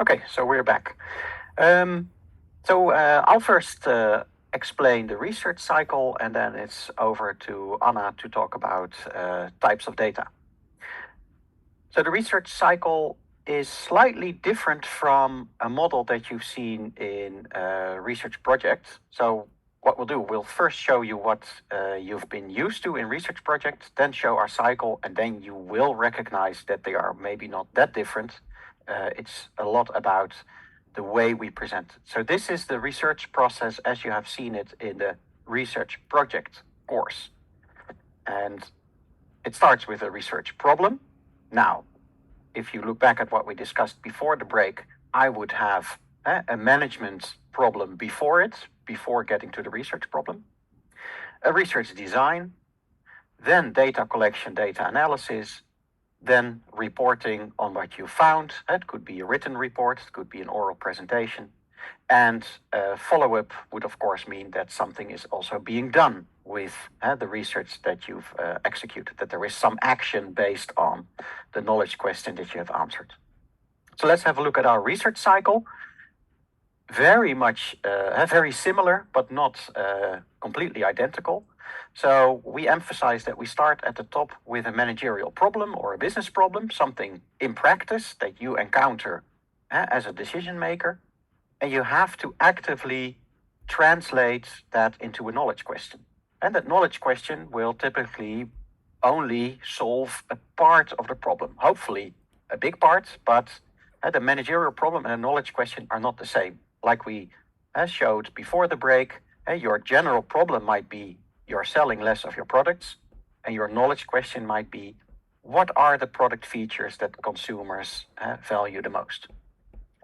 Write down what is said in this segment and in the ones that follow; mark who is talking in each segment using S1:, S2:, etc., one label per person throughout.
S1: Okay, so we're back. I'll first explain the research cycle, and then it's over to Anna to talk about types of data. So the research cycle is slightly different from a model that you've seen in a research projects. So what we'll do, we'll first show you what you've been used to in research projects, then show our cycle, and then you will recognize that they are maybe not that different. It's a lot about the way we present it. So this is the research process as you have seen it in the research project course. And it starts with a research problem. Now, if you look back at what we discussed before the break, I would have a management problem before getting to the research problem, a research design, then data collection, data analysis, then reporting on what you found. It could be a written report, it could be an oral presentation. And follow-up would, of course, mean that something is also being done with the research that you've executed, that there is some action based on the knowledge question that you have answered. So let's have a look at our research cycle. Very much, very similar, but not completely identical. So we emphasize that we start at the top with a managerial problem or a business problem, something in practice that you encounter as a decision maker. And you have to actively translate that into a knowledge question. And that knowledge question will typically only solve a part of the problem, hopefully a big part, but the managerial problem and a knowledge question are not the same. Like we showed before the break, your general problem might be you're selling less of your products, and your knowledge question might be, what are the product features that consumers value the most?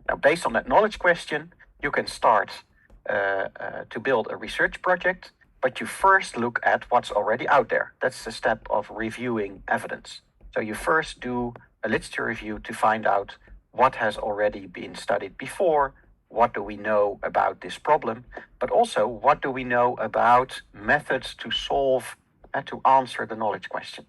S1: Now, based on that knowledge question, you can start to build a research project, but you first look at what's already out there. That's the step of reviewing evidence. So you first do a literature review to find out what has already been studied before, what do we know about this problem, but also what do we know about methods to solve and to answer the knowledge question.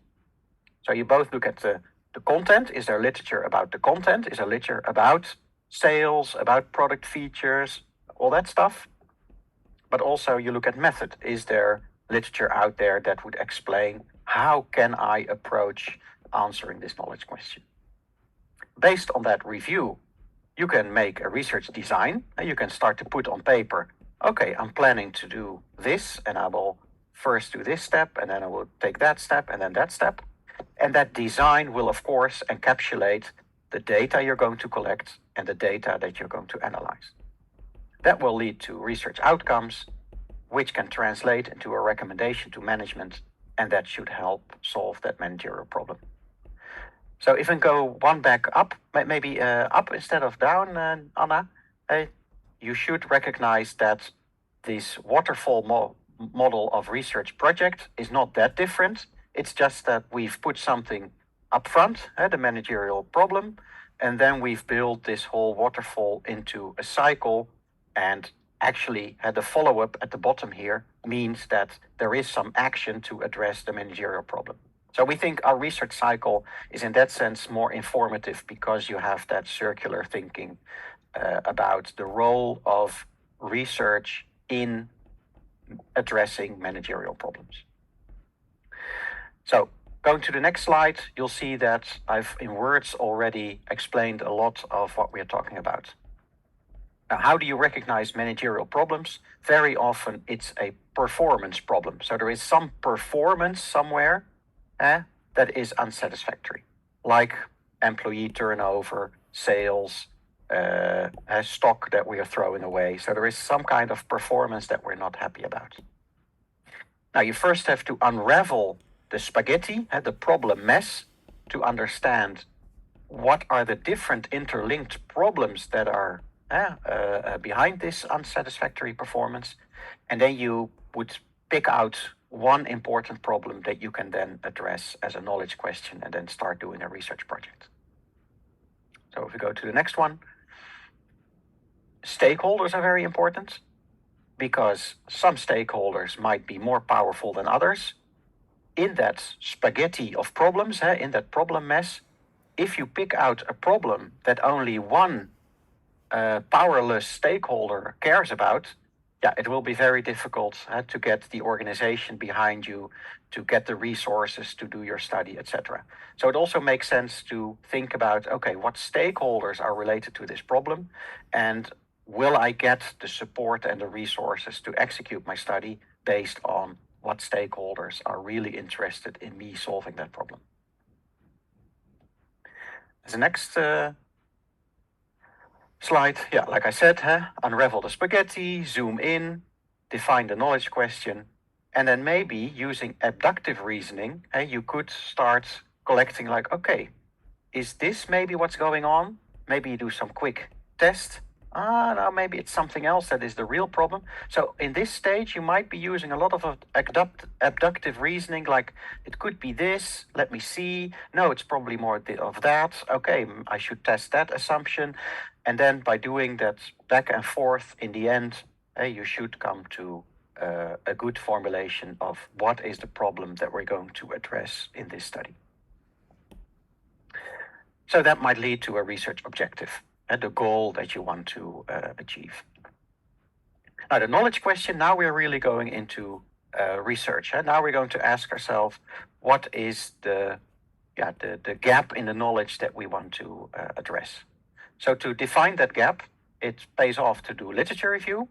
S1: So you both look at the content. Is there literature about the content? Is there literature about sales, about product features, all that stuff? But also you look at method. Is there literature out there that would explain how can I approach answering this knowledge question? Based on that review, you can make a research design and you can start to put on paper, okay, I'm planning to do this and I will first do this step and then I will take that step and then that step. And that design will, of course, encapsulate the data you're going to collect and the data that you're going to analyze. That will lead to research outcomes, which can translate into a recommendation to management, and that should help solve that managerial problem. So if I go one back up, maybe up instead of down, Anna, you should recognize that this waterfall model of research project is not that different. It's just that we've put something up front, the managerial problem, and then we've built this whole waterfall into a cycle, and actually the follow-up at the bottom here means that there is some action to address the managerial problem. So we think our research cycle is in that sense more informative because you have that circular thinking about the role of research in addressing managerial problems. So going to the next slide, you'll see that I've in words already explained a lot of what we're talking about. Now, how do you recognize managerial problems? Very often it's a performance problem. So there is some performance somewhere that is unsatisfactory, like employee turnover, sales, stock that we are throwing away. So there is some kind of performance that we're not happy about. Now you first have to unravel the spaghetti, the problem mess, to understand what are the different interlinked problems that are behind this unsatisfactory performance. And then you would pick out one important problem that you can then address as a knowledge question and then start doing a research project. So if we go to the next one, stakeholders are very important because some stakeholders might be more powerful than others. In that spaghetti of problems, in that problem mess, if you pick out a problem that only one powerless stakeholder cares about, yeah, it will be very difficult to get the organization behind you, to get the resources to do your study, etc. So it also makes sense to think about, okay, what stakeholders are related to this problem, and will I get the support and the resources to execute my study based on what stakeholders are really interested in me solving that problem. As the next slide, yeah, like I said, unravel the spaghetti, zoom in, define the knowledge question, and then maybe using abductive reasoning, you could start collecting like, okay, is this maybe what's going on? Maybe you do some quick test. No, maybe it's something else that is the real problem. So in this stage, you might be using a lot of abductive reasoning, like it could be this, let me see. No, it's probably more of that. Okay, I should test that assumption. And then by doing that back and forth, in the end, you should come to a good formulation of what is the problem that we're going to address in this study. So that might lead to a research objective and the goal that you want to achieve. Now, the knowledge question, now we're really going into research. Now we're going to ask ourselves, what is the gap in the knowledge that we want to address? So to define that gap, it pays off to do literature review,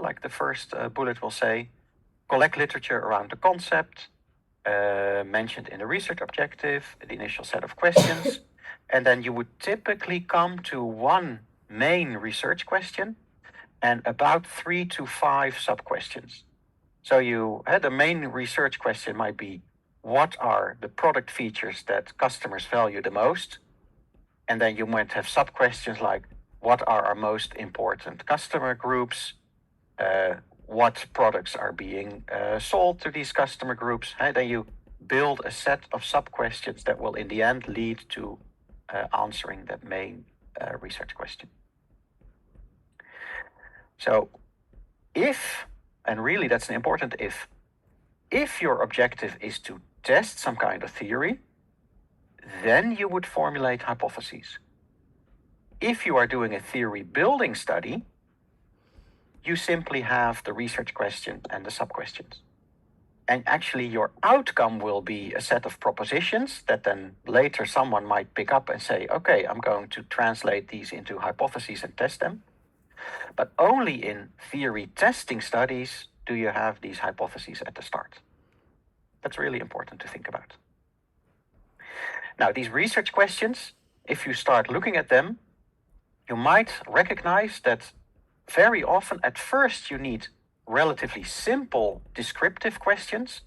S1: like the first bullet will say, collect literature around the concept, mentioned in the research objective, the initial set of questions, and then you would typically come to one main research question and about 3 to 5 sub-questions. So you had the main research question might be, what are the product features that customers value the most? And then you might have sub-questions like, what are our most important customer groups? What products are being sold to these customer groups? And then you build a set of sub-questions that will in the end lead to answering that main research question. So if, and really that's an important if your objective is to test some kind of theory, then you would formulate hypotheses. If you are doing a theory building study, you simply have the research question and the sub-questions. And actually your outcome will be a set of propositions that then later someone might pick up and say, okay, I'm going to translate these into hypotheses and test them. But only in theory testing studies do you have these hypotheses at the start. That's really important to think about. Now, these research questions, if you start looking at them, you might recognize that very often at first you need relatively simple descriptive questions.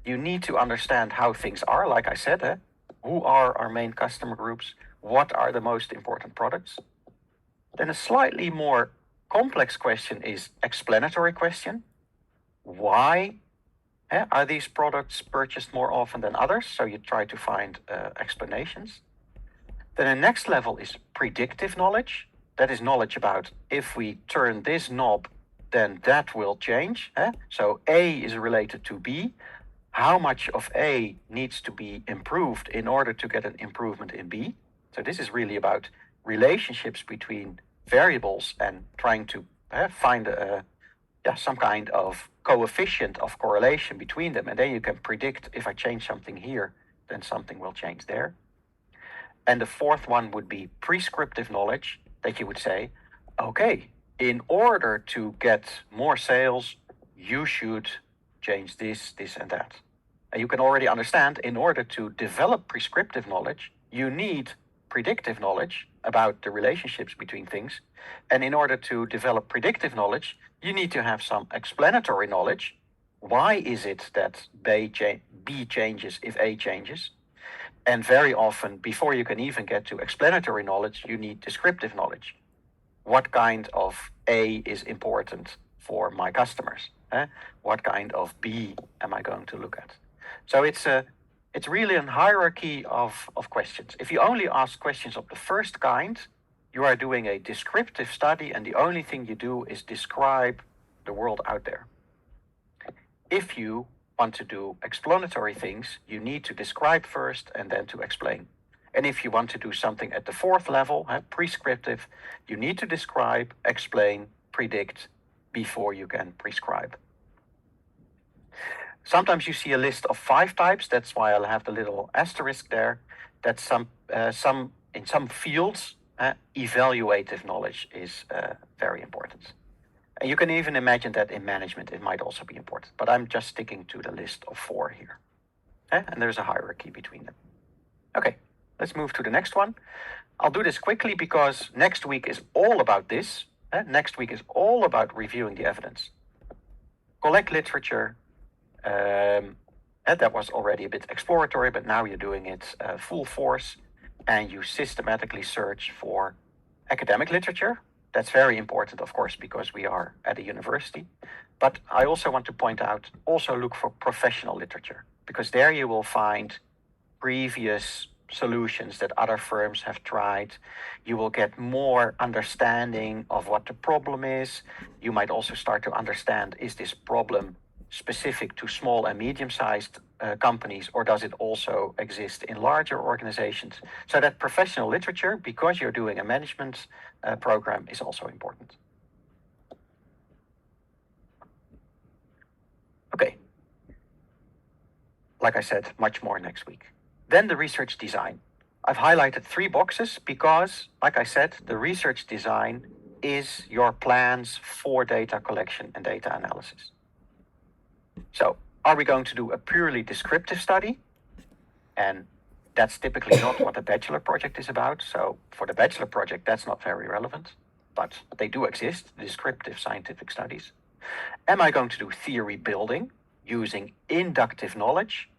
S1: You need to understand how things are, like I said, who are our main customer groups? What are the most important products? Then a slightly more complex question is explanatory question. Why are these products purchased more often than others? So you try to find explanations. Then the next level is predictive knowledge. That is knowledge about if we turn this knob, then that will change. So A is related to B. How much of A needs to be improved in order to get an improvement in B? So this is really about relationships between variables and trying to find some kind of coefficient of correlation between them. And then you can predict if I change something here, then something will change there. And the fourth one would be prescriptive knowledge, that you would say, okay, in order to get more sales, you should change this, this, and that. And you can already understand, in order to develop prescriptive knowledge, you need predictive knowledge about the relationships between things. And in order to develop predictive knowledge, you need to have some explanatory knowledge. Why is it that B changes if A changes? And very often, before you can even get to explanatory knowledge, you need descriptive knowledge. What kind of A is important for my customers? What kind of B am I going to look at? So it's really a hierarchy of questions. If you only ask questions of the first kind, you are doing a descriptive study, and the only thing you do is describe the world out there. If you want to do explanatory things, you need to describe first and then to explain. And if you want to do something at the fourth level, prescriptive, you need to describe, explain, predict before you can prescribe. Sometimes you see a list of 5 types. That's why I'll have the little asterisk there. That in some fields, evaluative knowledge is very important. And you can even imagine that in management it might also be important. But I'm just sticking to the list of 4 here. And there's a hierarchy between them. Okay, let's move to the next one. I'll do this quickly because next week is all about this. Next week is all about reviewing the evidence. Collect literature. And that was already a bit exploratory, but now you're doing it full force, and you systematically search for academic literature. That's very important, of course, because we are at a university. But I also want to point out, also look for professional literature, because there you will find previous solutions that other firms have tried. You will get more understanding of what the problem is. You might also start to understand, is this problem specific to small and medium-sized companies, or does it also exist in larger organizations? So that professional literature, because you're doing a management program, is also important. Okay. Like I said, much more next week. Then the research design. I've highlighted 3 boxes because, like I said, the research design is your plans for data collection and data analysis. So, are we going to do a purely descriptive study? And that's typically not what a bachelor project is about. So, for the bachelor project, that's not very relevant. But they do exist, descriptive scientific studies. Am I going to do theory building using inductive knowledge,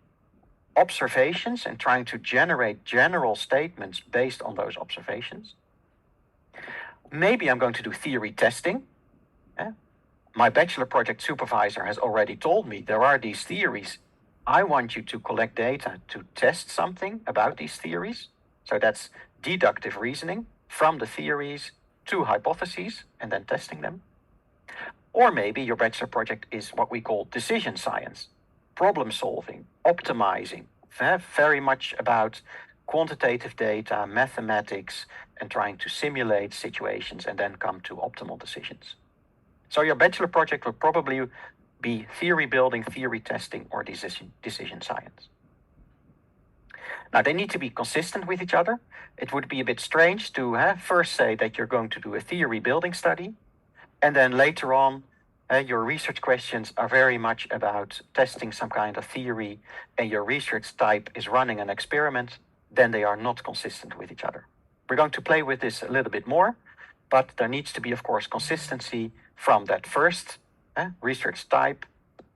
S1: observations, and trying to generate general statements based on those observations? Maybe I'm going to do theory testing. My bachelor project supervisor has already told me there are these theories. I want you to collect data to test something about these theories. So that's deductive reasoning from the theories to hypotheses and then testing them. Or maybe your bachelor project is what we call decision science, problem solving, optimizing, very much about quantitative data, mathematics, and trying to simulate situations and then come to optimal decisions. So your bachelor project will probably be theory building, theory testing, or decision science. Now, they need to be consistent with each other. It would be a bit strange to first say that you're going to do a theory building study, and then later on, your research questions are very much about testing some kind of theory, and your research type is running an experiment. Then they are not consistent with each other. We're going to play with this a little bit more, but there needs to be, of course, consistency from that first research type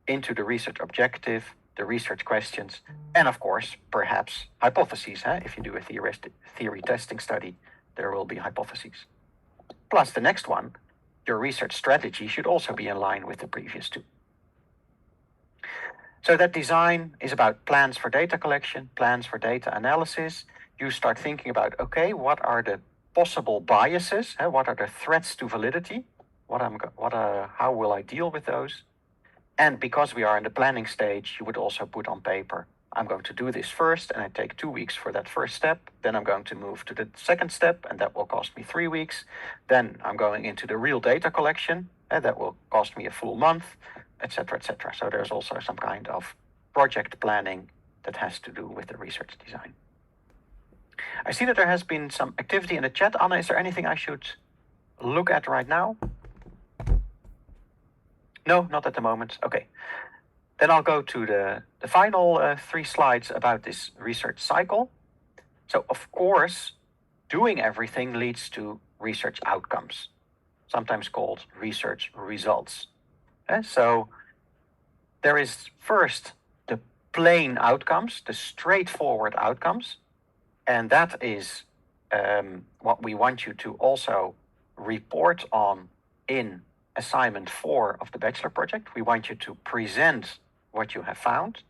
S1: into the research objective, the research questions, and of course, perhaps hypotheses. If you do a theory testing study, there will be hypotheses. Plus the next one, your research strategy should also be in line with the previous 2. So that design is about plans for data collection, plans for data analysis. You start thinking about, okay, what are the possible biases? What are the threats to validity? How will I deal with those? And because we are in the planning stage, you would also put on paper, I'm going to do this first, and I take 2 weeks for that first step. Then I'm going to move to the second step, and that will cost me 3 weeks. Then I'm going into the real data collection, and that will cost me a full month, etc., etc. So there's also some kind of project planning that has to do with the research design. I see that there has been some activity in the chat. Anna, is there anything I should look at right now? No, not at the moment. Okay. Then I'll go to the final 3 slides about this research cycle. So, of course, doing everything leads to research outcomes, sometimes called research results. So there is first the plain outcomes, the straightforward outcomes, and that is what we want you to also report on in assignment 4 of the bachelor project. We want you to present what you have found,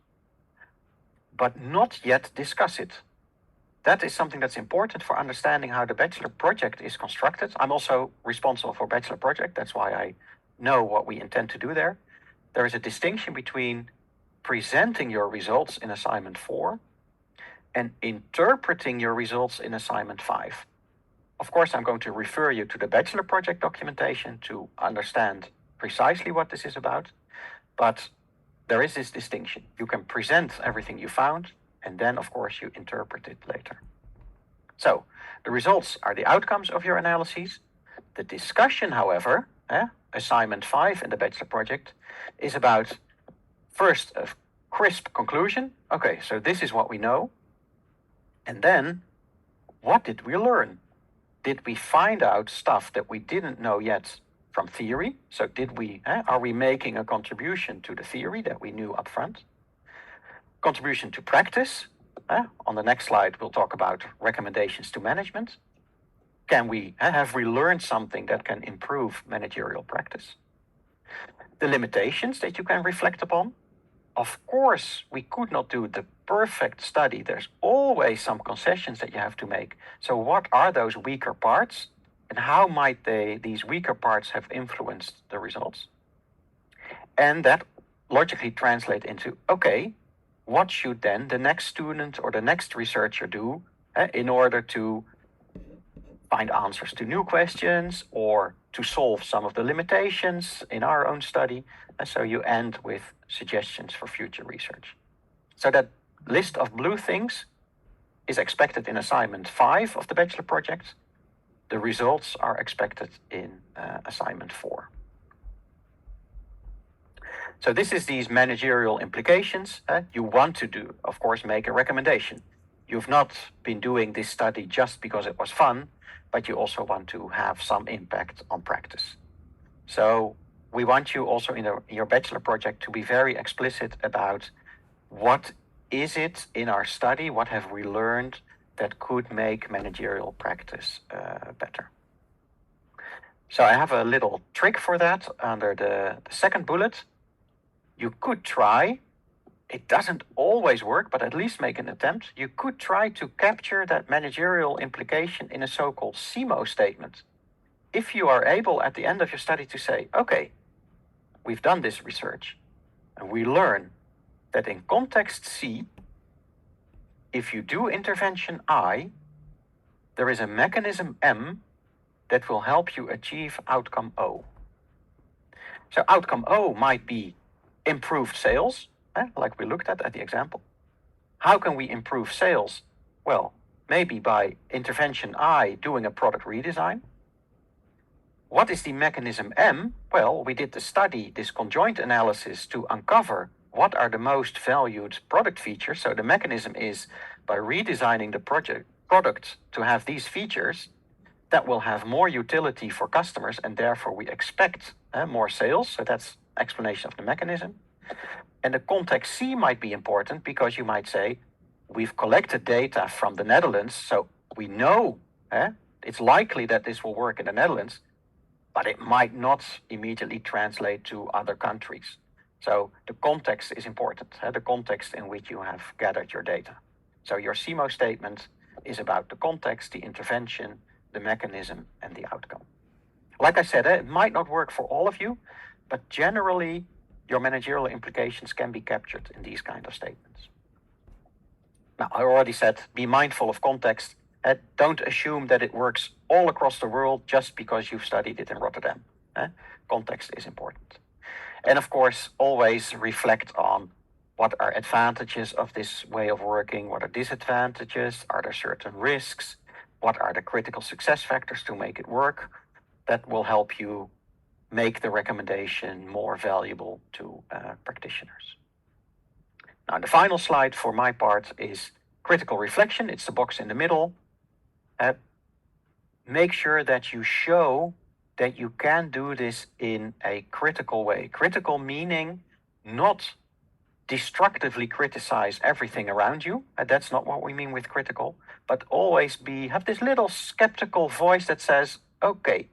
S1: but not yet discuss it. That is something that's important for understanding how the bachelor project is constructed. I'm also responsible for bachelor project. That's why I know what we intend to do there. There is a distinction between presenting your results in assignment 4 and interpreting your results in assignment 5. Of course, I'm going to refer you to the bachelor project documentation to understand precisely what this is about, but there is this distinction. You can present everything you found, and then, of course, you interpret it later. So, the results are the outcomes of your analyses. The discussion, however, assignment 5 in the bachelor project, is about first a crisp conclusion. Okay, so this is what we know. And then, what did we learn? Did we find out stuff that we didn't know yet from theory? So are we making a contribution to the theory that we knew up front? Contribution to practice. On the next slide, we'll talk about recommendations to management. Have we learned something that can improve managerial practice? The limitations that you can reflect upon. Of course, we could not do the perfect study. There's always some concessions that you have to make. So what are those weaker parts, and how might these weaker parts have influenced the results? And that logically translate into, okay, what should then the next student or the next researcher do in order to find answers to new questions or to solve some of the limitations in our own study? And so you end with suggestions for future research. So that list of blue things is expected in assignment 5 of the bachelor project. The results are expected in assignment 4. So this is these managerial implications. You want to do, of course, make a recommendation. You've not been doing this study just because it was fun, but you also want to have some impact on practice. So we want you also in your bachelor project to be very explicit about what is it in our study, what have we learned that could make managerial practice better. So I have a little trick for that under the second bullet. You could try, it doesn't always work, but at least make an attempt. You could try to capture that managerial implication in a so-called CMO statement. If you are able at the end of your study to say, okay, we've done this research, and we learn that in context C, if you do intervention I, there is a mechanism M that will help you achieve outcome O. So outcome O might be improved sales, like we looked at the example. How can we improve sales? Well, maybe by intervention I doing a product redesign. What is the mechanism M? Well, we did the study, this conjoint analysis, to uncover what are the most valued product features. So the mechanism is by redesigning the product to have these features that will have more utility for customers, and therefore we expect more sales. So that's explanation of the mechanism. And the context C might be important because you might say, we've collected data from the Netherlands, so we know it's likely that this will work in the Netherlands, but it might not immediately translate to other countries. So the context is important, the context in which you have gathered your data. So your CMO statement is about the context, the intervention, the mechanism, and the outcome. Like I said, it might not work for all of you, but generally your managerial implications can be captured in these kind of statements. Now, I already said, be mindful of context. Don't assume that it works all across the world just because you've studied it in Rotterdam. Context is important. And of course, always reflect on what are advantages of this way of working, what are disadvantages, are there certain risks, what are the critical success factors to make it work. That will help you make the recommendation more valuable to practitioners. Now, the final slide for my part is critical reflection. It's the box in the middle. Make sure that you show that you can do this in a critical way. Critical meaning not destructively criticize everything around you. That's not what we mean with critical, but always have this little skeptical voice that says, okay,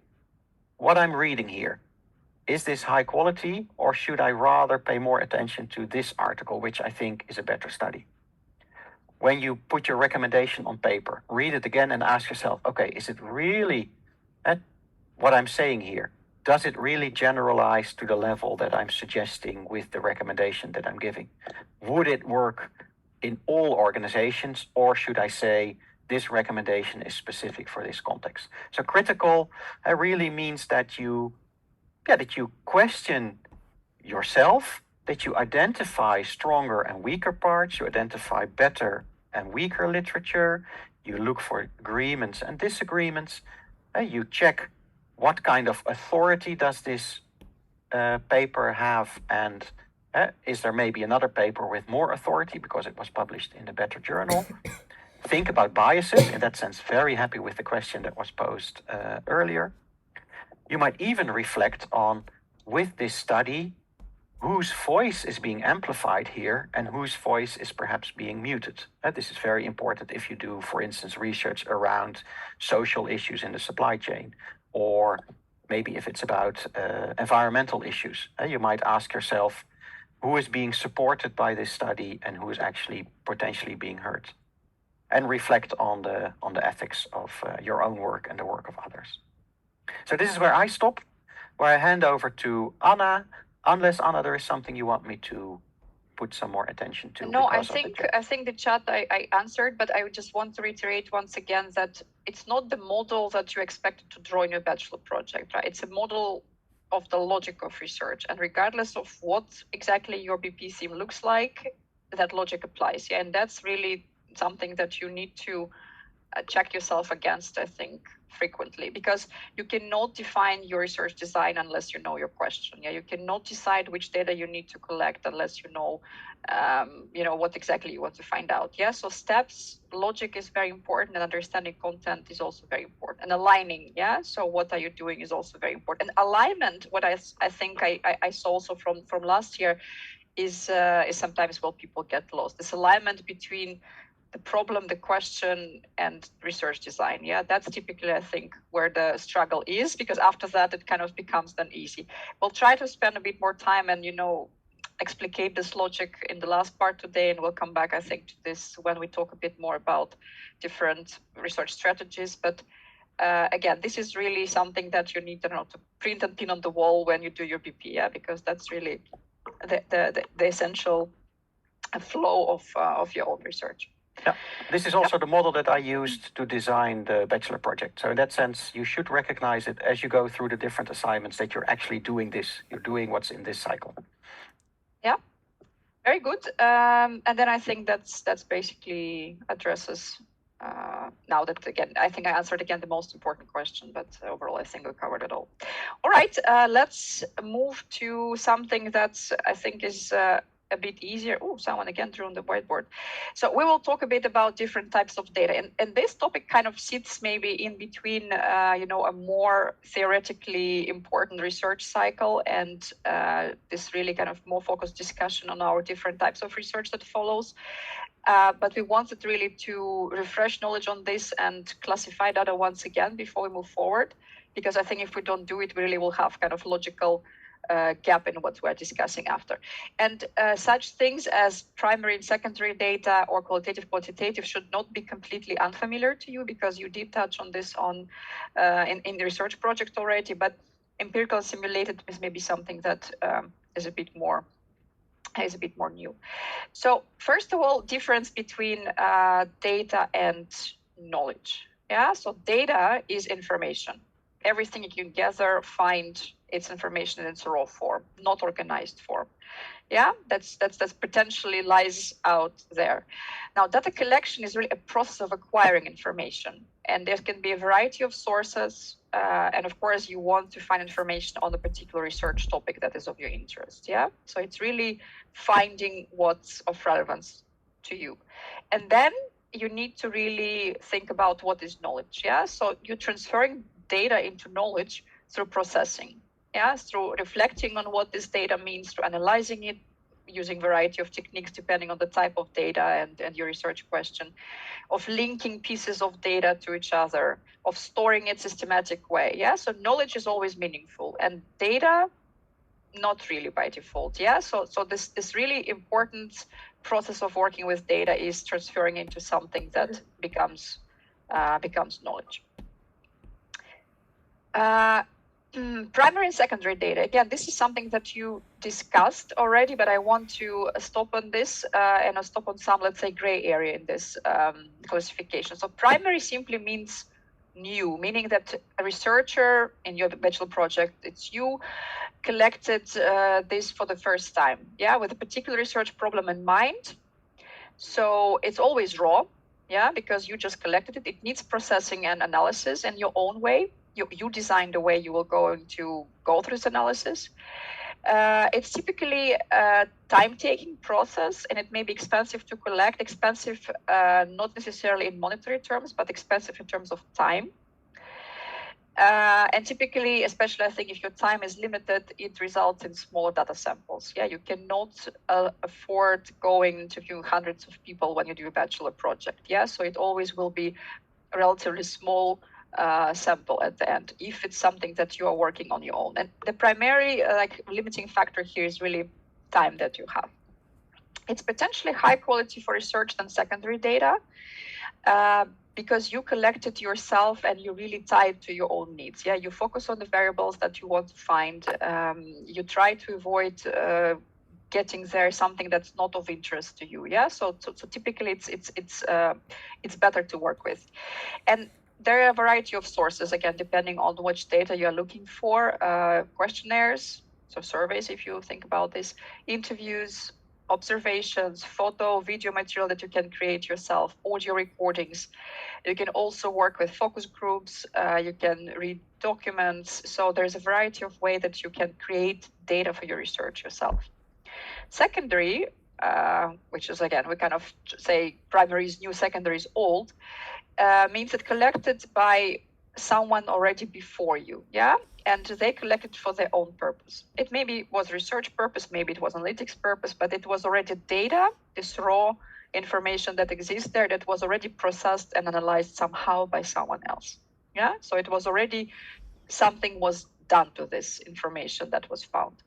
S1: what I'm reading here, is this high quality, or should I rather pay more attention to this article, which I think is a better study? When you put your recommendation on paper, read it again and ask yourself, okay, is it really what I'm saying here? Does it really generalize to the level that I'm suggesting with the recommendation that I'm giving? Would it work in all organizations, or should I say, this recommendation is specific for this context. So critical really means that you question yourself, that you identify stronger and weaker parts, you identify better and weaker literature, you look for agreements and disagreements, you check what kind of authority does this paper have, and is there maybe another paper with more authority because it was published in a better journal? Think about biases. In that sense, very happy with the question that was posed earlier. You might even reflect on, with this study, whose voice is being amplified here and whose voice is perhaps being muted. This is very important if you do, for instance, research around social issues in the supply chain, or maybe if it's about environmental issues. You might ask yourself, who is being supported by this study and who is actually potentially being hurt? And reflect on the ethics of your own work and the work of others. So this is where I stop, where I hand over to Anna, unless, Anna, there is something you want me to put some more attention to.
S2: No, I think the chat I answered, but I just want to reiterate once again that it's not the model that you expected to draw in your bachelor project, right? It's a model of the logic of research, and regardless of what exactly your BP theme looks like, that logic applies. Yeah, and that's really something that you need to check yourself against, I think, frequently, because you cannot define your research design unless you know your question. Yeah, you cannot decide which data you need to collect unless you know what exactly you want to find out. Yeah, so steps, logic is very important, and understanding content is also very important, and aligning. Yeah, so what are you doing is also very important. And alignment, what I think I saw also from last year is sometimes where people get lost. This alignment between the problem, the question, and research design. Yeah, that's typically, I think, where the struggle is, because after that, it kind of becomes then easy. We'll try to spend a bit more time and, explicate this logic in the last part today, and we'll come back, I think, to this when we talk a bit more about different research strategies. But again, this is really something that you need to print and pin on the wall when you do your BP, yeah, because that's really the essential flow of your own research.
S1: Yeah, this is also the model that I used to design the bachelor project. So in that sense, you should recognize it as you go through the different assignments that you're actually doing this. You're doing what's in this cycle.
S2: Yeah, very good. And then I think that's basically addresses. Now that, again, I think I answered again the most important question, but overall I think we covered it all. All right, let's move to something that I think is a bit easier. Oh, someone again drew on the whiteboard. So we will talk a bit about different types of data, and this topic kind of sits maybe in between, a more theoretically important research cycle and this really kind of more focused discussion on our different types of research that follows. But we wanted really to refresh knowledge on this and classify data once again before we move forward, because I think if we don't do it, we really will have kind of logical gap in what we're discussing after. And such things as primary and secondary data or qualitative, quantitative should not be completely unfamiliar to you, because you did touch on this in the research project already, but empirical simulated is maybe something that is a bit more new. So first of all, difference between data and knowledge. Yeah, so data is information. Everything you can gather, find, it's information in its raw form, not organized form. Yeah, that's potentially lies out there. Now, data collection is really a process of acquiring information, and there can be a variety of sources. And of course, you want to find information on a particular research topic that is of your interest. Yeah, so it's really finding what's of relevance to you, and then you need to really think about what is knowledge. Yeah, so you're transferring data into knowledge through processing. Yeah, through reflecting on what this data means, through analyzing it using variety of techniques depending on the type of data and your research question, of linking pieces of data to each other, of storing it systematic way. Yeah, so knowledge is always meaningful, and data not really by default. Yeah, so this really important process of working with data is transferring into something that becomes knowledge. Primary and secondary data. Again, this is something that you discussed already, but I want to stop on this and I'll stop on some, let's say, gray area in this classification. So primary simply means new, meaning that a researcher in your bachelor project, it's you, collected this for the first time, yeah, with a particular research problem in mind. So it's always raw, yeah, because you just collected it. It needs processing and analysis in your own way. You design the way you will to go through this analysis. It's typically a time-taking process, and it may be expensive to collect. Expensive, not necessarily in monetary terms, but expensive in terms of time. And typically, especially I think if your time is limited, it results in smaller data samples. Yeah, you cannot afford going interviewing hundreds of people when you do a bachelor project. Yeah, so it always will be a relatively small sample at the end, if it's something that you are working on your own. And the primary limiting factor here is really time that you have. It's potentially high quality for research than secondary data because you collect it yourself and you're really tied to your own needs. Yeah, you focus on the variables that you want to find. You try to avoid getting there something that's not of interest to you. Yeah, so typically it's better to work with, and there are a variety of sources, again, depending on which data you're looking for. Questionnaires, so surveys, if you think about this, interviews, observations, photo, video material that you can create yourself, audio recordings. You can also work with focus groups. You can read documents. So there's a variety of ways that you can create data for your research yourself. Secondary, which is, again, we kind of say primary is new, secondary is old, means it collected by someone already before you, yeah? And they collected for their own purpose. It maybe was research purpose, maybe it was analytics purpose, but it was already data, this raw information that exists there that was already processed and analyzed somehow by someone else, yeah? So it was already, something was done to this information that was found.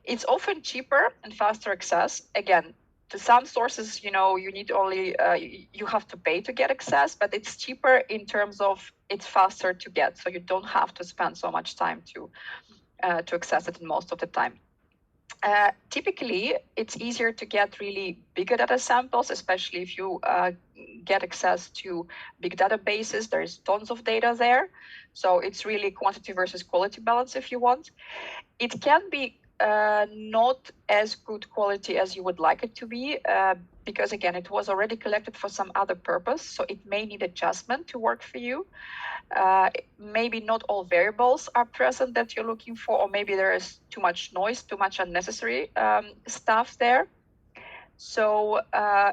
S2: It's often cheaper and faster access. Again, to some sources, you need only, you have to pay to get access, but it's cheaper in terms of it's faster to get. So you don't have to spend so much time to access it most of the time. Typically, it's easier to get really bigger data samples, especially if you get access to big databases. There's tons of data there. So it's really quantity versus quality balance if you want. It can be not as good quality as you would like it to be, because again, it was already collected for some other purpose. So it may need adjustment to work for you. Maybe not all variables are present that you're looking for, or maybe there is too much noise, too much unnecessary stuff there. So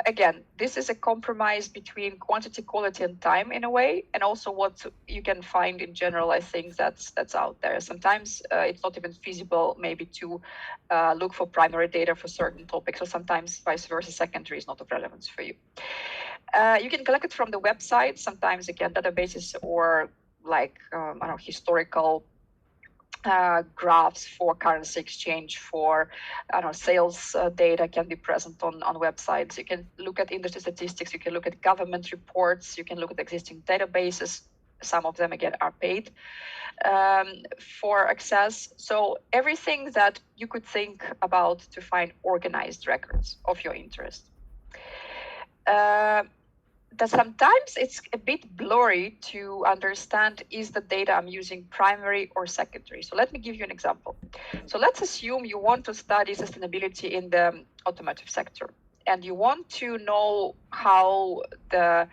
S2: again, this is a compromise between quantity, quality, and time in a way, and also what you can find in general. I think that's out there. Sometimes it's not even feasible maybe to look for primary data for certain topics, or sometimes vice versa, secondary is not of relevance for you. You can collect it from the website, sometimes again, databases or historical graphs for currency exchange, for sales data can be present on websites. You can look at industry statistics, you can look at government reports, you can look at existing databases. Some of them again are paid for access. So everything that you could think about to find organized records of your interest. That sometimes it's a bit blurry to understand, is the data I'm using primary or secondary? So let me give you an example. So let's assume you want to study sustainability in the automotive sector, and you want to know how the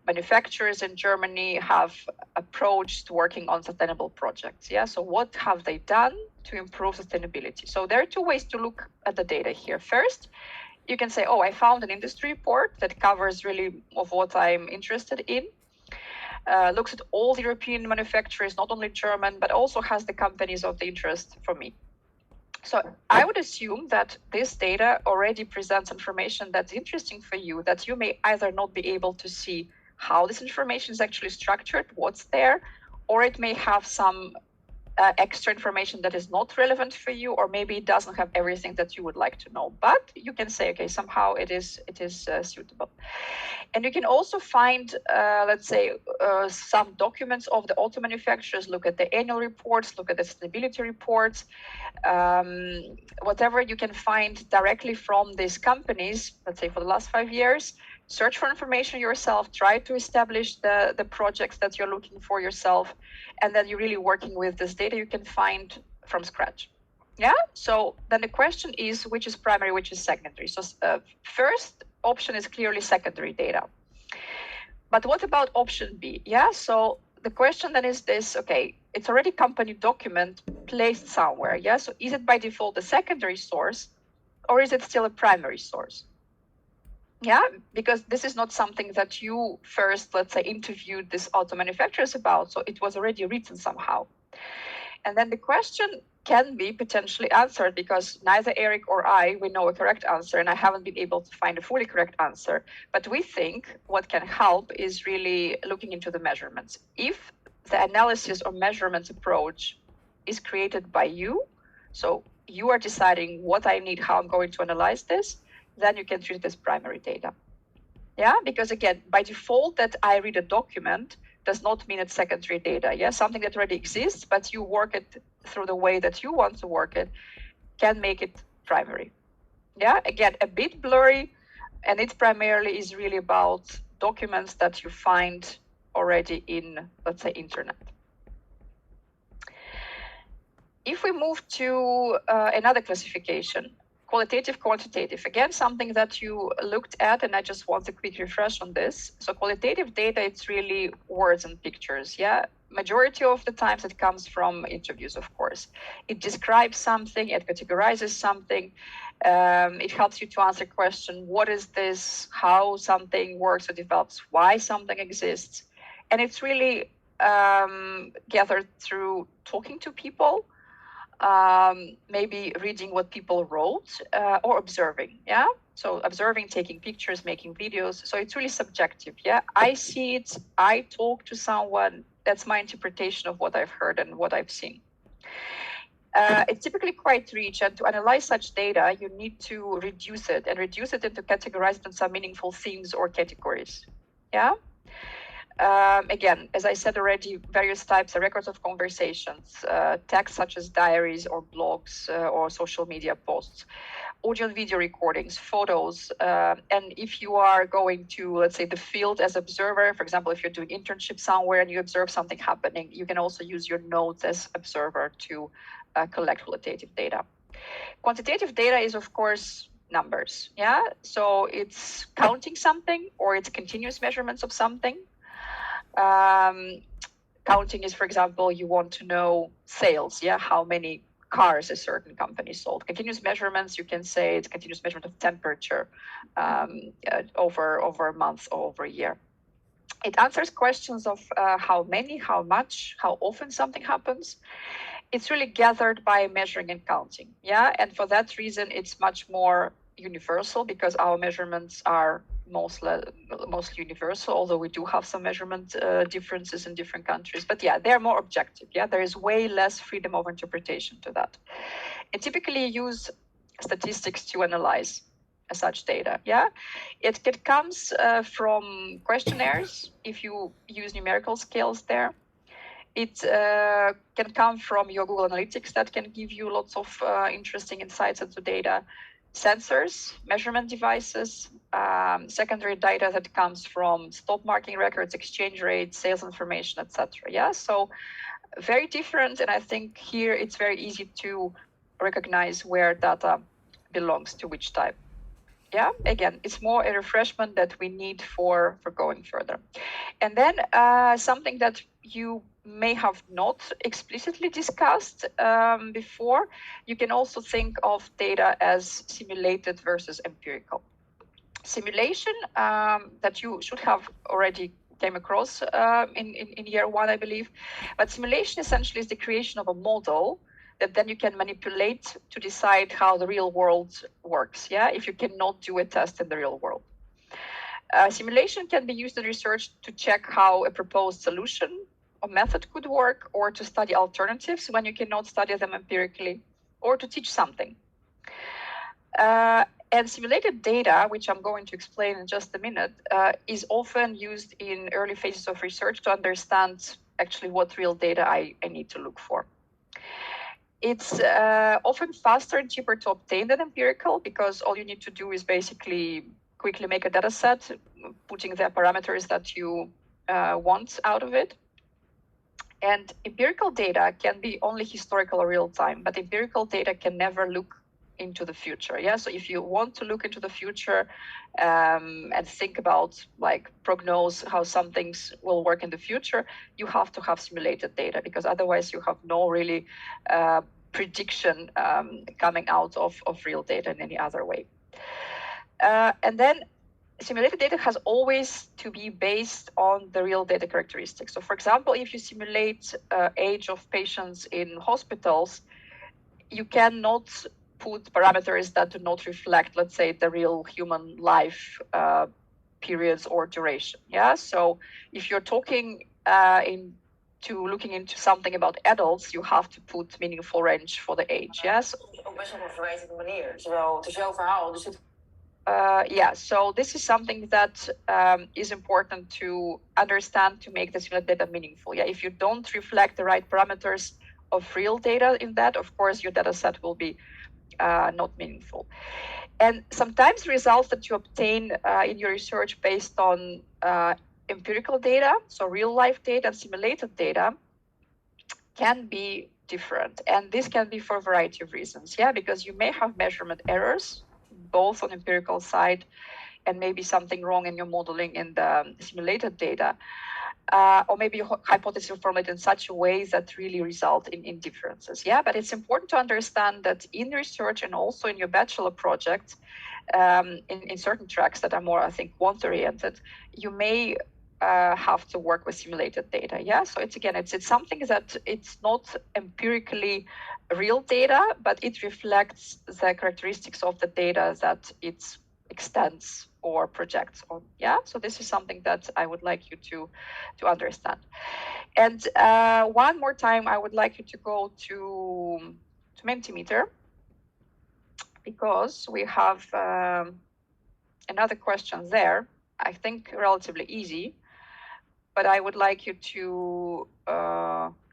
S2: manufacturers in Germany have approached working on sustainable projects. Yeah, so what have they done to improve sustainability? So there are two ways to look at the data here. First, you can say, oh, I found an industry report that covers really of what I'm interested in. Looks at all the European manufacturers, not only German, but also has the companies of the interest for me. So I would assume that this data already presents information that's interesting for you, that you may either not be able to see how this information is actually structured, what's there, or it may have some extra information that is not relevant for you, or maybe it doesn't have everything that you would like to know. But you can say, okay, somehow it is suitable. And you can also find, let's say, some documents of the auto manufacturers. Look at the annual reports, look at the sustainability reports, whatever you can find directly from these companies, let's say for the last 5 years. Search for information yourself, try to establish the projects that you're looking for yourself, and then you're really working with this data you can find from scratch. Yeah, so then the question is, which is primary, which is secondary? So first option is clearly secondary data. But what about option B? Yeah, so the question then is this, okay, it's already company document placed somewhere. Yeah, so is it by default a secondary source, or is it still a primary source? Yeah, because this is not something that you first, let's say, interviewed this auto manufacturers about, so it was already written somehow. And then the question can be potentially answered, because neither Eric or I, we know a correct answer, and I haven't been able to find a fully correct answer. But we think what can help is really looking into the measurements. If the analysis or measurements approach is created by you, so you are deciding what I need, how I'm going to analyze this, then you can treat it as primary data. Yeah, because again, by default that I read a document does not mean it's secondary data. Yeah, something that already exists, but you work it through the way that you want to work it can make it primary. Yeah, again, a bit blurry, and it primarily is really about documents that you find already in, let's say, internet. If we move to another classification, qualitative, quantitative, again, something that you looked at, and I just want a quick refresh on this. So qualitative data, it's really words and pictures, yeah? Majority of the times it comes from interviews, of course. It describes something, it categorizes something, it helps you to answer a question, what is this, how something works or develops, why something exists. And it's really gathered through talking to people, maybe reading what people wrote, or observing. Yeah, so observing, taking pictures, making videos. So it's really subjective. Yeah, I see it, I talk to someone, that's my interpretation of what I've heard and what I've seen. It's typically quite rich, and to analyze such data, you need to reduce it into categorize it in some meaningful themes or categories. Yeah. Again, as I said already, various types of records of conversations, texts such as diaries or blogs or social media posts, audio and video recordings, photos. And if you are going to, let's say, the field as observer, for example, if you're doing internship somewhere and you observe something happening, you can also use your notes as observer to collect qualitative data. Quantitative data is, of course, numbers. Yeah, so it's counting something, or it's continuous measurements of something. Counting is, for example, you want to know sales, yeah, how many cars a certain company sold. Continuous measurements, you can say it's continuous measurement of temperature over a month or over a year. It answers questions of how many, how much, how often something happens. It's really gathered by measuring and counting, yeah, and for that reason, it's much more universal, because our measurements are mostly universal, although we do have some measurement differences in different countries. But yeah, they're more objective. Yeah, there is way less freedom of interpretation to that. And typically use statistics to analyze such data. Yeah, it comes from questionnaires if you use numerical scales there. It can come from your Google Analytics that can give you lots of interesting insights into data. Sensors, measurement devices, secondary data that comes from stock market records, exchange rates, sales information, etc. Yeah, so very different, and I think here it's very easy to recognize where data belongs to which type. Yeah, again, it's more a refreshment that we need for going further. And then something that you may have not explicitly discussed before, you can also think of data as simulated versus empirical. Simulation that you should have already came across in year one, I believe. But simulation essentially is the creation of a model that then you can manipulate to decide how the real world works, yeah, if you cannot do a test in the real world. Simulation can be used in research to check how a proposed solution or method could work, or to study alternatives when you cannot study them empirically, or to teach something. And simulated data, which I'm going to explain in just a minute, is often used in early phases of research to understand actually what real data I need to look for. It's often faster and cheaper to obtain than empirical, because all you need to do is basically quickly make a data set, putting the parameters that you want out of it. And empirical data can be only historical or real time, but empirical data can never look into the future. Yeah. So if you want to look into the future and think about like prognose how some things will work in the future, you have to have simulated data, because otherwise you have no really prediction coming out of real data in any other way. And then simulated data has always to be based on the real data characteristics. So for example, if you simulate age of patients in hospitals, you cannot put parameters that do not reflect, let's say, the real human life periods or duration. Yeah. So if you're talking looking into something about adults, you have to put meaningful range for the age. Yes. Yeah, so this is something that is important to understand to make the simulated data meaningful. Yeah, if you don't reflect the right parameters of real data in that, of course, your data set will be not meaningful. And sometimes results that you obtain in your research based on empirical data, so real life data and simulated data, can be different. And this can be for a variety of reasons. Yeah, because you may have measurement errors, both on empirical side and maybe something wrong in your modeling in the simulated data. Or maybe your hypothesis is formulated in such a way that really result in differences. Yeah, but it's important to understand that in research and also in your bachelor project, in certain tracks that are more, I think, quant-oriented, you may have to work with simulated data. Yeah, so it's something that it's not empirically real data, but it reflects the characteristics of the data that it extends or projects on. Yeah, so this is something that I would like you to understand. And one more time, I would like you to go to Mentimeter, because we have another question there, I think relatively easy, but I would like you to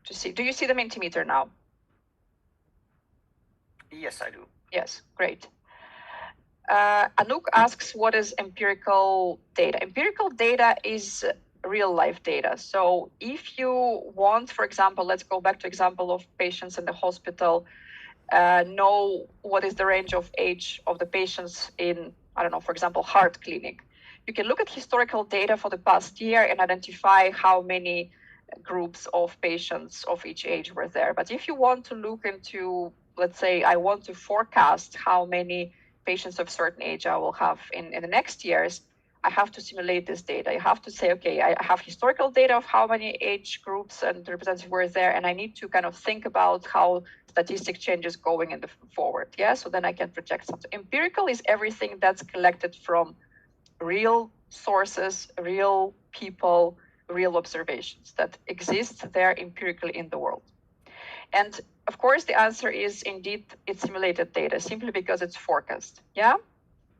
S2: see. Do you see the Mentimeter now?
S1: Yes, I do.
S2: Yes, great. Anouk asks, what is empirical data? Empirical data is real life data. So if you want, for example, let's go back to example of patients in the hospital, know what is the range of age of the patients in, I don't know, for example, heart clinic. You can look at historical data for the past year and identify how many groups of patients of each age were there. But if you want to look into, let's say, I want to forecast how many patients of certain age I will have in the next years, I have to simulate this data. You have to say, okay, I have historical data of how many age groups and representatives were there, and I need to kind of think about how statistic changes going in the forward. Yeah, so then I can project something. Empirical is everything that's collected from real sources, real people, real observations that exist there empirically in the world. And of course, the answer is indeed it's simulated data, simply because it's forecast. Yeah.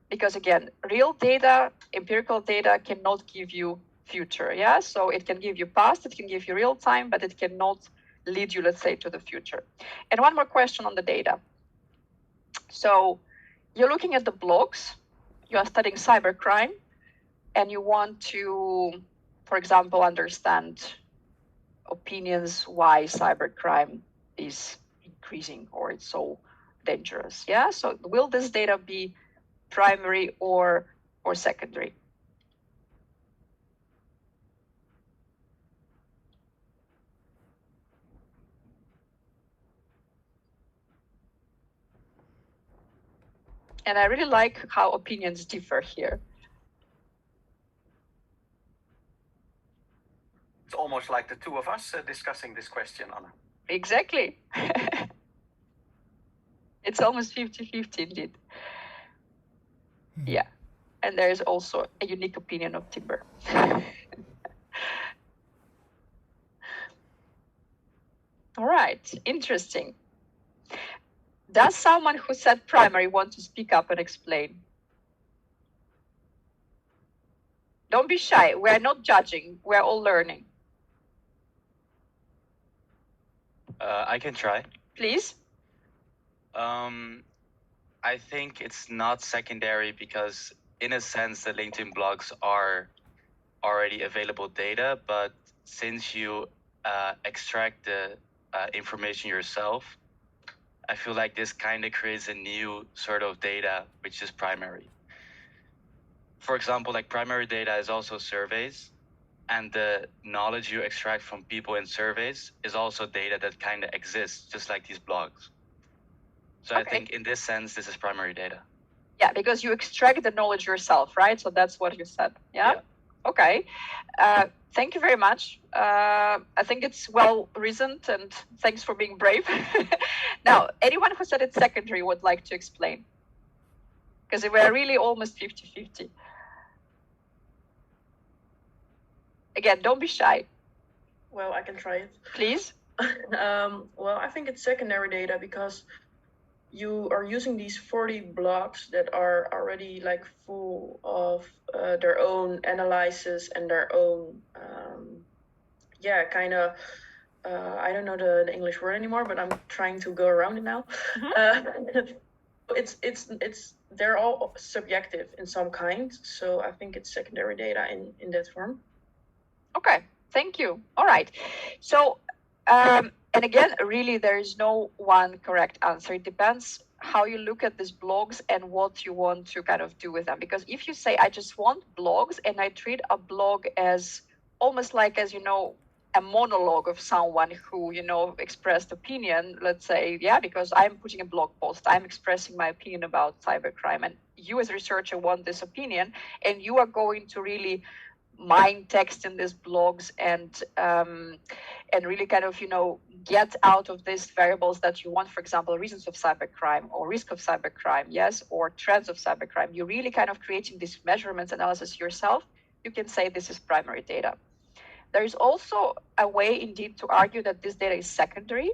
S2: Because again, real data, empirical data cannot give you future. Yeah. So it can give you past, it can give you real time, but it cannot lead you, let's say, to the future. And one more question on the data. So you're looking at the blogs, you are studying cybercrime, and you want to, for example, understand opinions why cybercrime is increasing or it's so dangerous. Yeah. So will this data be primary or secondary? And I really like how opinions differ here.
S1: It's almost like the two of us discussing this question, Anna.
S2: Exactly. It's almost 50-50 indeed. Yeah. And there is also a unique opinion of Timber. All right, interesting. Does someone who said primary want to speak up and explain? Don't be shy. We're not judging. We're all learning.
S3: I can try.
S2: Please.
S3: I think it's not secondary because, in a sense, the LinkedIn blogs are already available data, but since you extract the information yourself, I feel like this kind of creates a new sort of data, which is primary. For example, like primary data is also surveys, and the knowledge you extract from people in surveys is also data that kind of exists, just like these blogs. So
S2: Okay.
S3: I think in this sense, this is primary data.
S2: Yeah, because you extract the knowledge yourself, right? So that's what you said. Yeah. Okay. Thank you very much. I think it's well reasoned, and thanks for being brave. Now, anyone who said it's secondary would like to explain? Because we're really almost 50-50. Again, don't be shy.
S4: Well, I can try it.
S2: Please.
S4: Well, I think it's secondary data because you are using these 40 blogs that are already like full of their own analysis and their own, kind of, I don't know the English word anymore, but I'm trying to go around it now. They're all subjective in some kind. So I think it's secondary data in that form.
S2: Okay, thank you. All right. So, and again, really, there is no one correct answer. It depends how you look at these blogs and what you want to kind of do with them. Because if you say, I just want blogs and I treat a blog as almost like, as you know, a monologue of someone who, you know, expressed opinion, let's say, yeah, because I'm putting a blog post, I'm expressing my opinion about cybercrime, and you as a researcher want this opinion, and you are going to really mine text in these blogs and really kind of, you know, get out of these variables that you want, for example, reasons of cybercrime or risk of cybercrime, yes, or trends of cybercrime. You're really kind of creating these measurements analysis yourself. You can say this is primary data. There is also a way indeed to argue that this data is secondary.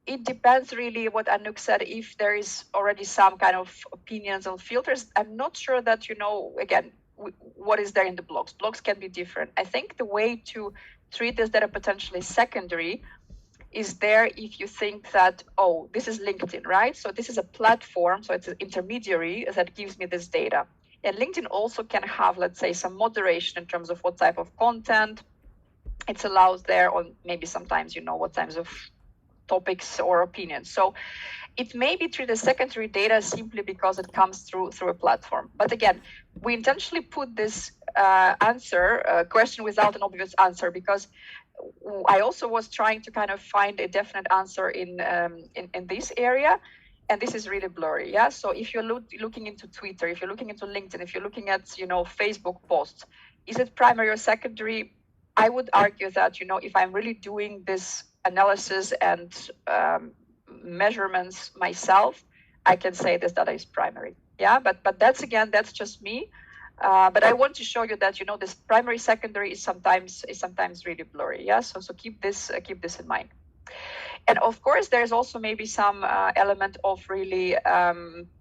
S2: It depends really what Anouk said, if there is already some kind of opinions on filters. I'm not sure that, you know, again, what is there in the blogs. Blogs can be different. I think the way to treat this data potentially secondary is there if you think that, oh, this is LinkedIn, right? So this is a platform, so it's an intermediary that gives me this data. And LinkedIn also can have, let's say, some moderation in terms of what type of content it's allowed there, or maybe sometimes, you know, what types of topics or opinions. So it may be treated as secondary data simply because it comes through a platform. But again, we intentionally put this question without an obvious answer, because I also was trying to kind of find a definite answer in this area. And this is really blurry, yeah? So if you're looking into Twitter, if you're looking into LinkedIn, if you're looking at, you know, Facebook posts, is it primary or secondary? I would argue that, you know, if I'm really doing this analysis and measurements myself, I can say this data is primary, yeah? But that's, again, that's just me. But I want to show you that, you know, this primary secondary is sometimes really blurry, yeah? So keep this in mind. And of course, there's also maybe some element of really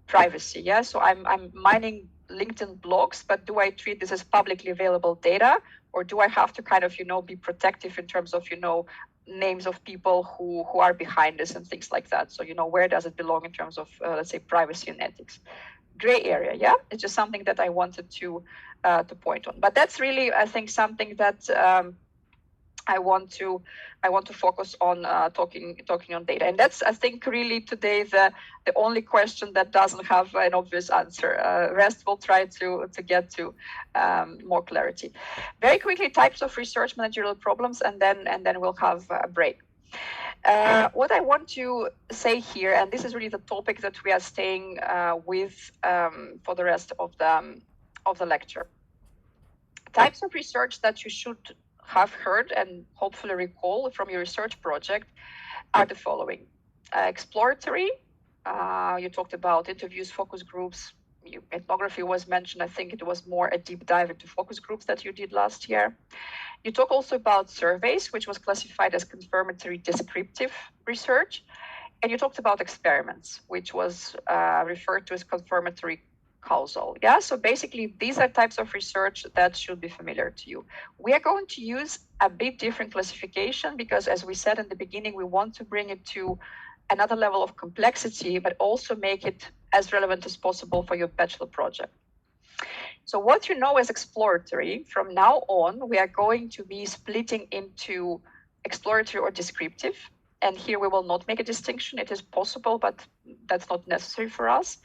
S2: privacy. Yeah, so I'm mining LinkedIn blogs, but do I treat this as publicly available data, or do I have to kind of, you know, be protective in terms of, you know, names of people who are behind this and things like that? So, you know, where does it belong in terms of, let's say, privacy and ethics? Gray area, yeah. It's just something that I wanted to point on. But that's really, I think, something that I want to focus on talking on data, and that's, I think, really today the only question that doesn't have an obvious answer. Rest will try to get to more clarity. Very quickly, types of research managerial problems, and then we'll have a break. What I want to say here, and this is really the topic that we are staying with for the rest of the lecture. Types of research that you should have heard and hopefully recall from your research project are the following. Exploratory, you talked about interviews, focus groups, ethnography was mentioned. I think it was more a deep dive into focus groups that you did last year. You talk also about surveys, which was classified as confirmatory descriptive research. And you talked about experiments, which was referred to as confirmatory causal. Yeah, so basically these are types of research that should be familiar to you. We are going to use a bit different classification because, as we said in the beginning, we want to bring it to another level of complexity, but also make it as relevant as possible for your bachelor project. So what you know as exploratory, from now on, we are going to be splitting into exploratory or descriptive. And here we will not make a distinction. It is possible, but that's not necessary for us.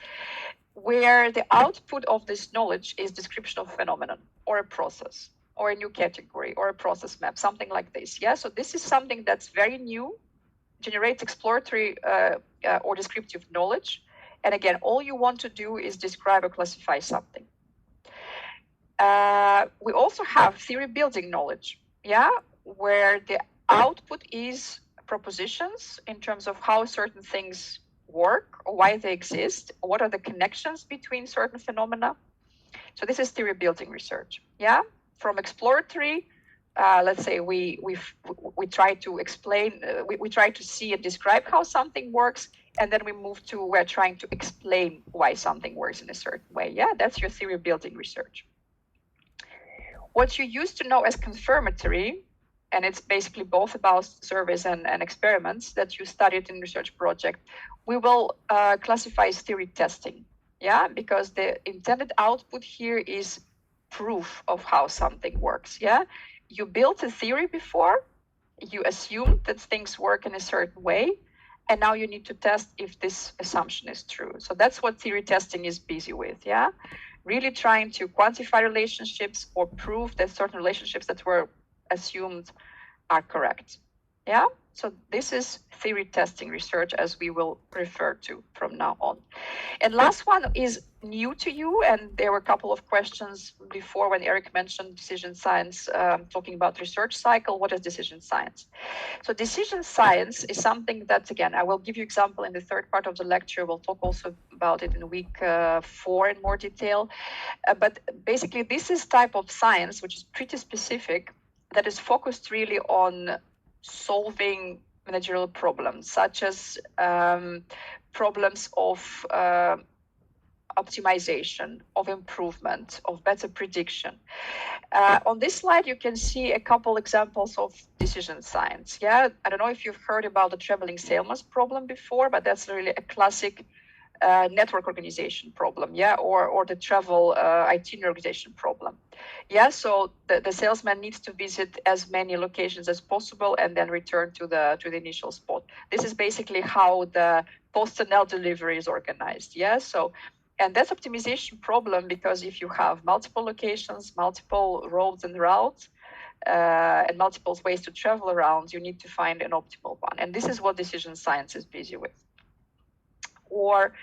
S2: Where the output of this knowledge is description of a phenomenon or a process or a new category or a process map, something like this. Yeah, so this is something that's very new, generates exploratory or descriptive knowledge. And again, all you want to do is describe or classify something. We also have theory building knowledge, yeah, where the output is propositions in terms of how certain things work or why they exist, or what are the connections between certain phenomena. So this is theory building research, yeah. From exploratory, let's say we try to explain, we try to see and describe how something works, and then we move to we're trying to explain why something works in a certain way. Yeah, that's your theory building research. What you used to know as confirmatory, and it's basically both about surveys and experiments that you studied in research project, we will classify as theory testing, yeah, because the intended output here is proof of how something works, yeah. You built a theory before, you assumed that things work in a certain way, and now you need to test if this assumption is true. So that's what theory testing is busy with, yeah. Really trying to quantify relationships or prove that certain relationships that were assumed are correct. Yeah, so this is theory testing research, as we will refer to from now on. And last one is new to you, and there were a couple of questions before when Eric mentioned decision science, talking about research cycle. What is decision science? So decision science is something that, again, I will give you example in the third part of the lecture. We'll talk also about it in week 4 in more detail. But basically, this is type of science which is pretty specific, that is focused really on solving managerial problems, such as problems of optimization, of improvement, of better prediction. On this slide, you can see a couple examples of decision science. Yeah, I don't know if you've heard about the traveling salesman's problem before, but that's really a classic network organization problem, yeah, or the travel itinerary organization problem. Yeah, so the salesman needs to visit as many locations as possible and then return to the initial spot. This is basically how the PostNL delivery is organized. Yeah, so, and that's optimization problem, because if you have multiple locations, multiple roads and routes, and multiple ways to travel around, you need to find an optimal one. And this is what decision science is busy with. Or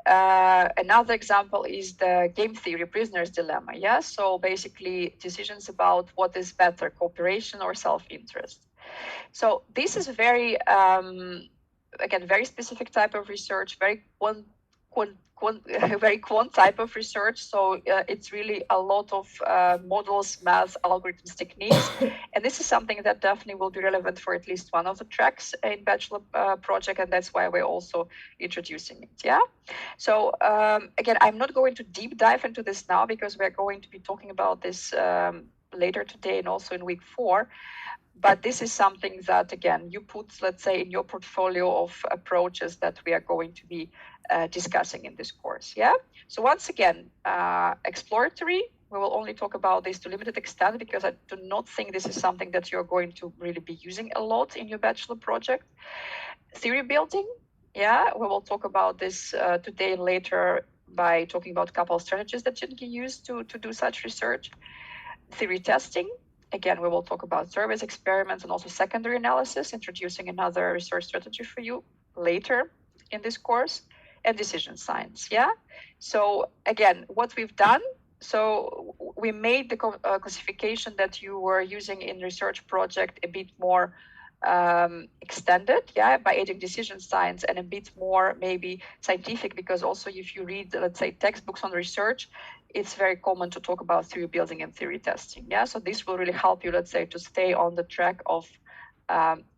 S2: another example is the game theory prisoner's dilemma. Yeah, so basically decisions about what is better, cooperation or self-interest. So this is very, again, very specific type of research, very very quant type of research. So it's really a lot of models, math, algorithms, techniques. And this is something that definitely will be relevant for at least one of the tracks in bachelor project. And that's why we're also introducing it. Yeah. So again, I'm not going to deep dive into this now, because we're going to be talking about this later today and also in week 4. But this is something that, again, you put, let's say, in your portfolio of approaches that we are going to be discussing in this course. Yeah. So once again, exploratory, we will only talk about this to limited extent, because I do not think this is something that you're going to really be using a lot in your bachelor project. Theory building, yeah, we will talk about this today and later by talking about a couple of strategies that you can use to do such research. Theory testing. Again, we will talk about surveys, experiments, and also secondary analysis, introducing another research strategy for you later in this course, and decision science. Yeah. So again, what we've done, so we made the classification that you were using in research project a bit more extended, yeah, by adding decision science and a bit more maybe scientific, because also if you read, let's say, textbooks on research, it's very common to talk about theory building and theory testing. Yeah, so this will really help you, let's say, to stay on the track of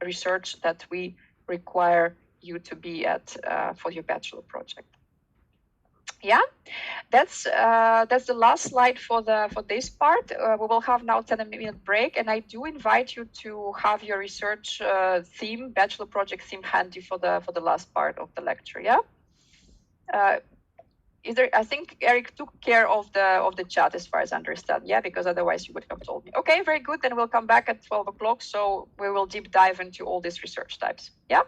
S2: research that we require you to be at for your bachelor project. Yeah, that's the last slide for this part. We will have now 10-minute break, and I do invite you to have your research theme, bachelor project theme, handy for the last part of the lecture. Yeah. I think Eric took care of the chat as far as I understand. Yeah, because otherwise you would have told me. Okay, very good. Then we'll come back at 12 o'clock. So we will deep dive into all these research types. Yeah.